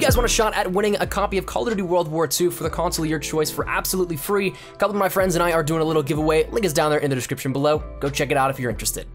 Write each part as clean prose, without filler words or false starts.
guys want a shot at winning a copy of Call of Duty World War II for the console of your choice for absolutely free, a couple of my friends and I are doing a little giveaway. Link is down there in the description below. Go check it out if you're interested.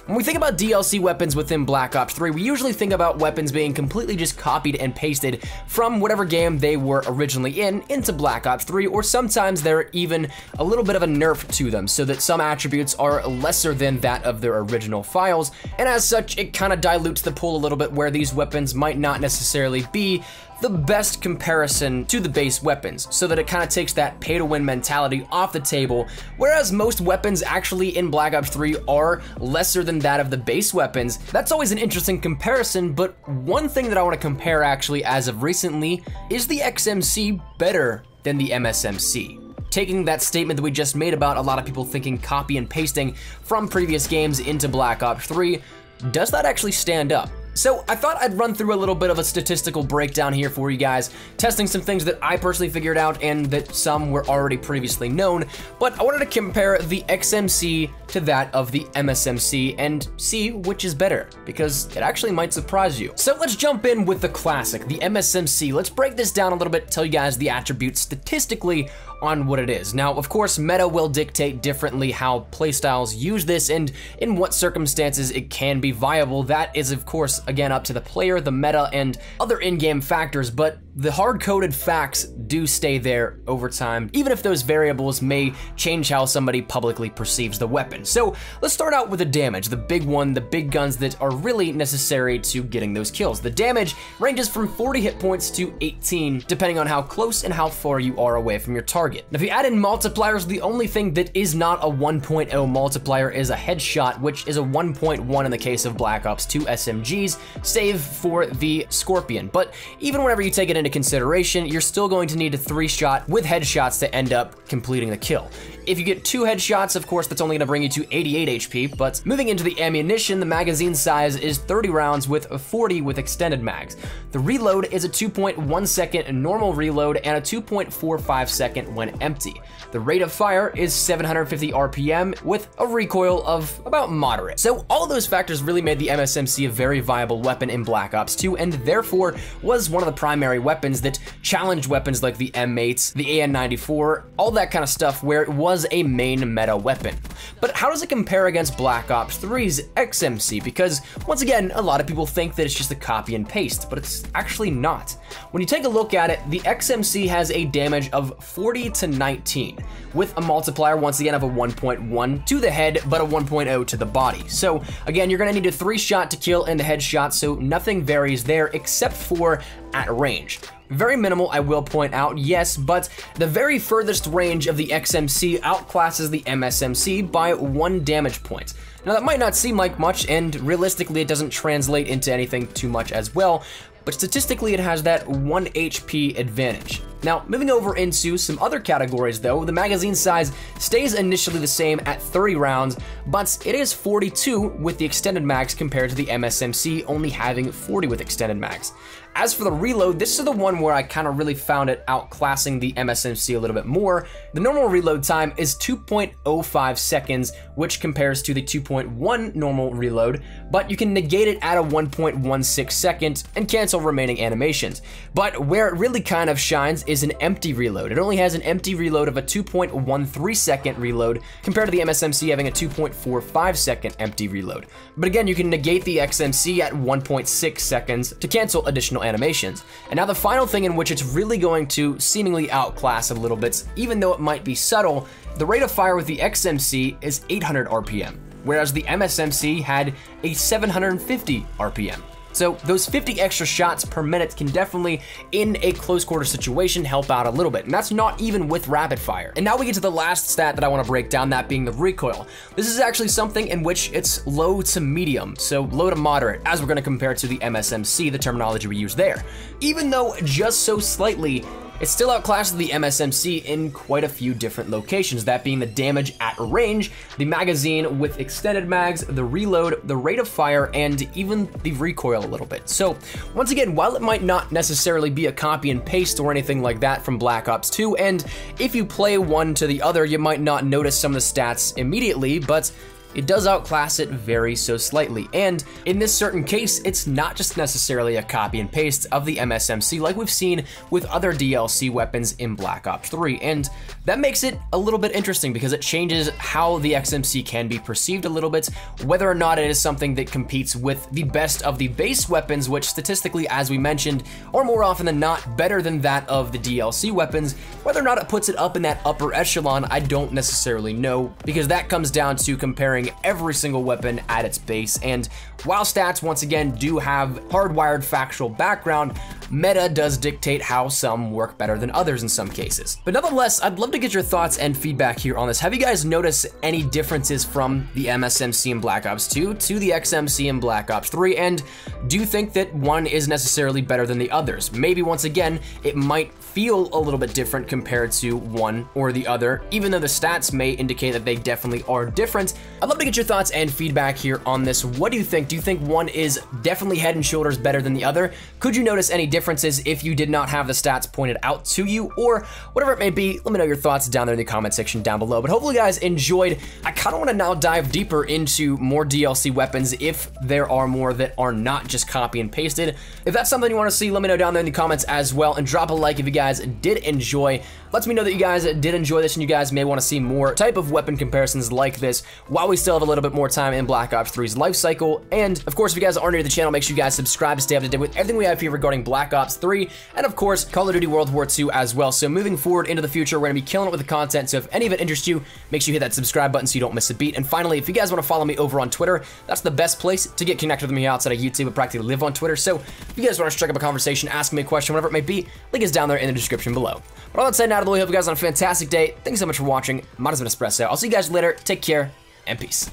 When we think about DLC weapons within Black Ops 3, we usually think about weapons being completely just copied and pasted from whatever game they were originally in into Black Ops 3, or sometimes they're even a little bit of a nerf to them so that some attributes are lesser than that of their original files, and as such, it kind of dilutes the pool a little bit where these weapons might not necessarily be the best comparison to the base weapons, so that it kind of takes that pay-to-win mentality off the table, whereas most weapons actually in Black Ops 3 are lesser than that of the base weapons. That's always an interesting comparison, but one thing that I want to compare actually as of recently is the XMC better than the MSMC? Taking that statement that we just made about a lot of people thinking copy and pasting from previous games into Black Ops 3, does that actually stand up? So I thought I'd run through a little bit of a statistical breakdown here for you guys, testing some things that I personally figured out and that some were already previously known, but I wanted to compare the XMC to that of the MSMC and see which is better, because it actually might surprise you. So let's jump in with the classic, the MSMC. Let's break this down a little bit, tell you guys the attributes statistically on what it is. Now, of course, meta will dictate differently how playstyles use this and in what circumstances it can be viable. That is, of course, again, up to the player, the meta, and other in-game factors, but the hard-coded facts do stay there over time, even if those variables may change how somebody publicly perceives the weapon. So let's start out with the damage, the big one, the big guns that are really necessary to getting those kills. The damage ranges from 40 hit points to 18, depending on how close and how far you are away from your target. Now, if you add in multipliers, the only thing that is not a 1.0 multiplier is a headshot, which is a 1.1 in the case of Black Ops 2 SMGs, save for the Scorpion. But even whenever you take it into consideration, you're still going to need a 3-shot with headshots to end up completing the kill. If you get 2 headshots, of course, that's only going to bring you to 88 HP, but moving into the ammunition, the magazine size is 30 rounds with 40 with extended mags. The reload is a 2.1 second normal reload and a 2.45 second when empty. The rate of fire is 750 RPM with a recoil of about moderate. So all of those factors really made the MSMC a very viable weapon in Black Ops 2, and therefore was one of the primary weapons that challenged weapons like the M8s, the AN94, all that kind of stuff where it was a main meta weapon. But how does it compare against Black Ops 3's XMC? Because once again, a lot of people think that it's just a copy and paste, but it's actually not. When you take a look at it, the XMC has a damage of 40 to 19, with a multiplier once again of a 1.1 to the head, but a 1.0 to the body. So again, you're gonna need a 3-shot to kill in the headshot, so nothing varies there except for at range. Very minimal, I will point out, yes, but the very furthest range of the XMC outclasses the MSMC by 1 damage point. Now that might not seem like much, and realistically it doesn't translate into anything too much as well, but statistically it has that 1 HP advantage. Now, moving over into some other categories though, the magazine size stays initially the same at 30 rounds, but it is 42 with the extended mags compared to the MSMC only having 40 with extended mags. As for the reload, this is the one where I kind of really found it outclassing the MSMC a little bit more. The normal reload time is 2.05 seconds, which compares to the 2.1 normal reload, but you can negate it at a 1.16 second and cancel remaining animations. But where it really kind of shines is an empty reload. It only has an empty reload of a 2.13 second reload compared to the MSMC having a 2.45 second empty reload. But again, you can negate the XMC at 1.6 seconds to cancel additional animations. And now the final thing in which it's really going to seemingly outclass a little bit, even though it might be subtle, the rate of fire with the XMC is 800 RPM, whereas the MSMC had a 750 RPM. So those 50 extra shots per minute can definitely, in a close quarter situation, help out a little bit. And that's not even with rapid fire. And now we get to the last stat that I want to break down, that being the recoil. This is actually something in which it's low to medium, so low to moderate, as we're going to compare to the MSMC, the terminology we use there. Even though just so slightly, it still outclasses the MSMC in quite a few different locations, that being the damage at range, the magazine with extended mags, the reload, the rate of fire, and even the recoil a little bit. So once again, while it might not necessarily be a copy and paste or anything like that from Black Ops 2, and if you play one to the other, you might not notice some of the stats immediately, but it does outclass it very so slightly. And in this certain case, it's not just necessarily a copy and paste of the MSMC like we've seen with other DLC weapons in Black Ops 3. And that makes it a little bit interesting because it changes how the XMC can be perceived a little bit, whether or not it is something that competes with the best of the base weapons, which statistically, as we mentioned, are more often than not better than that of the DLC weapons. Whether or not it puts it up in that upper echelon, I don't necessarily know, because that comes down to comparing every single weapon at its base. And while stats, once again, do have hardwired factual background, meta does dictate how some work better than others in some cases. But nonetheless, I'd love to get your thoughts and feedback here on this. Have you guys noticed any differences from the MSMC in Black Ops 2 to the XMC in Black Ops 3? And do you think that one is necessarily better than the others? Maybe once again, it might feel a little bit different compared to one or the other, even though the stats may indicate that they definitely are different. I'd love to get your thoughts and feedback here on this. What do you think? Do you think one is definitely head and shoulders better than the other? Could you notice any differences if you did not have the stats pointed out to you, or whatever it may be? Let me know your thoughts down there in the comment section down below. But hopefully you guys enjoyed. I kind of want to now dive deeper into more DLC weapons if there are more that are not just copy and pasted. If that's something you want to see, let me know down there in the comments as well, and drop a like if you guys did enjoy. Lets me know that you guys did enjoy this and you guys may want to see more type of weapon comparisons like this while we still have a little bit more time in Black Ops 3's life cycle. And of course, if you guys are new to the channel, make sure you guys subscribe to stay up to date with everything we have here regarding Black Ops 3 and of course Call of Duty World War 2 as well. So moving forward into the future, we're gonna be killing it with the content. So if any of it interests you, make sure you hit that subscribe button so you don't miss a beat. And finally, if you guys want to follow me over on Twitter, that's the best place to get connected with me outside of YouTube. I practically live on Twitter. So if you guys want to strike up a conversation, ask me a question, whatever it may be, link is down there in the description below. But all that said, now to the way, hope you guys on a fantastic day. Thanks so much for watching. Mine has been Espresso. I'll see you guys later. Take care and peace.